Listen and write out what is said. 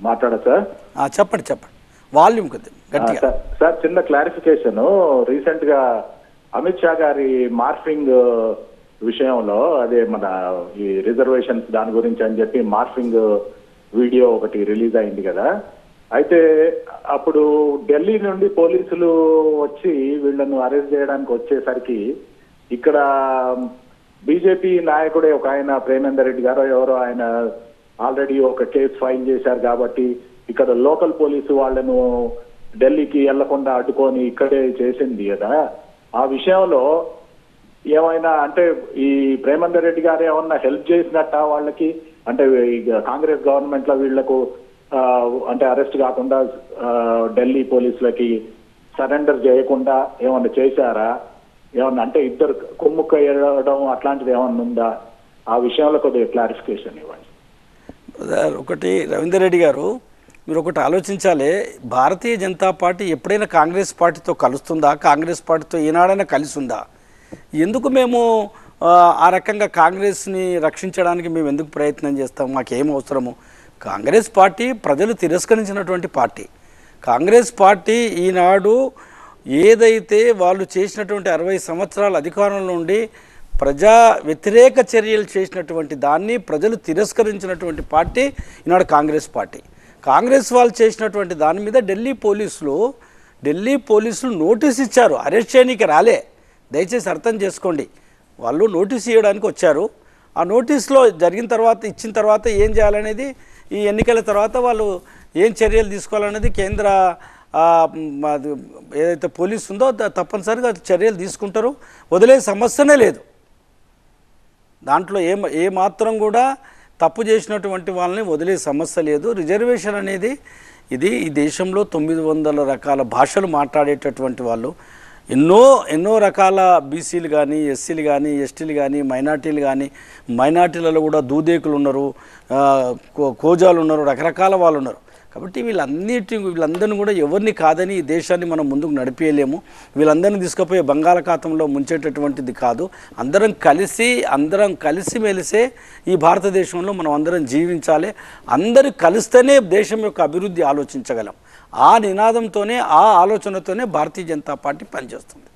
మాట్లాడా సార్? చెప్పండి వాల్యూమ్ గట్టిగా. సార్ చిన్న క్లారిఫికేషన్. రీసెంట్ గా అమిత్ షా గారి మార్ఫింగ్ విషయంలో అదే మన ఈ రిజర్వేషన్స్ దాని గురించి అని చెప్పి మార్ఫింగ్ వీడియో ఒకటి రిలీజ్ అయింది కదా. అయితే అప్పుడు ఢిల్లీ నుండి పోలీసులు వచ్చి వీళ్ళను అరెస్ట్ చేయడానికి వచ్చేసరికి ఇక్కడ బీజేపీ నాయకుడే ఒక ఆయన ప్రేమేందర్ రెడ్డి గారు ఎవరో ఆయన ఆల్రెడీ ఒక కేసు ఫైల్ చేశారు కాబట్టి ఇక్కడ లోకల్ పోలీసు వాళ్ళను ఢిల్లీకి వెళ్లకుండా అడ్డుకొని ఇక్కడే చేసింది కదా. ఆ విషయంలో ఏమైనా అంటే ఈ ప్రేమేందర్ రెడ్డి గారు ఏమన్నా హెల్ప్ చేసినట్ట వాళ్ళకి, అంటే కాంగ్రెస్ గవర్నమెంట్ లో వీళ్లకు అంటే అరెస్ట్ కాకుండా ఢిల్లీ పోలీసులకి సరెండర్ చేయకుండా ఏమన్నా చేశారా? ఏమన్నా అంటే ఇద్దరు కొమ్ముక్క వేయడం అట్లాంటిది ఏమన్నా ఉందా? ఆ విషయంలో కొద్దిగా క్లారిఫికేషన్ ఇవ్వండి. ఒకటి రవీందర్ రెడ్డి గారు, మీరు ఒకటి ఆలోచించాలి. భారతీయ జనతా పార్టీ ఎప్పుడైనా కాంగ్రెస్ పార్టీతో కలుస్తుందా? కాంగ్రెస్ పార్టీతో ఏనాడైనా కలిసి ఉందా? ఎందుకు మేము ఆ రకంగా కాంగ్రెస్ని రక్షించడానికి మేము ఎందుకు ప్రయత్నం చేస్తాం? మాకేం అవసరము? కాంగ్రెస్ పార్టీ ప్రజలు తిరస్కరించినటువంటి పార్టీ. కాంగ్రెస్ పార్టీ ఈనాడు ఏదైతే వాళ్ళు చేసినటువంటి 60 సంవత్సరాల అధికారంలో ఉండి ప్రజా వ్యతిరేక చర్యలు చేసినటువంటి దాన్ని ప్రజలు తిరస్కరించినటువంటి పార్టీ ఈనాడు కాంగ్రెస్ పార్టీ. కాంగ్రెస్ వాళ్ళు చేసినటువంటి దాని మీద ఢిల్లీ పోలీసులు నోటీస్ ఇచ్చారు. అరెస్ట్ చేయడానికి రాలే, దయచేసి అర్థం చేసుకోండి. వాళ్ళు నోటీస్ ఇవ్వడానికి వచ్చారు. ఆ నోటీస్లో ఇచ్చిన తర్వాత ఏం చేయాలనేది, ఈ ఎన్నికల తర్వాత వాళ్ళు ఏం చర్యలు తీసుకోవాలనేది కేంద్ర ఏదైతే పోలీసు ఉందో తప్పనిసరిగా చర్యలు తీసుకుంటారు. వదిలే సమస్యనే లేదు. దాంట్లో ఏ మాత్రం కూడా తప్పు చేసినటువంటి వాళ్ళని వదిలే సమస్య లేదు. రిజర్వేషన్ అనేది ఈ దేశంలో 900 రకాల భాషలు మాట్లాడేటటువంటి వాళ్ళు, ఎన్నో రకాల బీసీలు కానీ, ఎస్సీలు కానీ, ఎస్టీలు కానీ, మైనార్టీలలో కూడా దూదేకులు ఉన్నారు, కోజాలు ఉన్నారు, రకరకాల వాళ్ళు ఉన్నారు. కాబట్టి వీళ్ళందరినీ కూడా ఎవరిని కాదని ఈ దేశాన్ని మనం ముందుకు నడిపేయలేము. వీళ్ళందరినీ తీసుకుపోయే బంగాళాఖాతంలో ముంచేటటువంటిది కాదు. అందరం కలిసిమెలిసే ఈ భారతదేశంలో మనం అందరం జీవించాలి. అందరూ కలిస్తేనే దేశం యొక్క అభివృద్ధి ఆలోచించగలం. ఆ నినాదంతోనే, ఆ ఆలోచనతోనే భారతీయ జనతా పార్టీ పనిచేస్తుంది.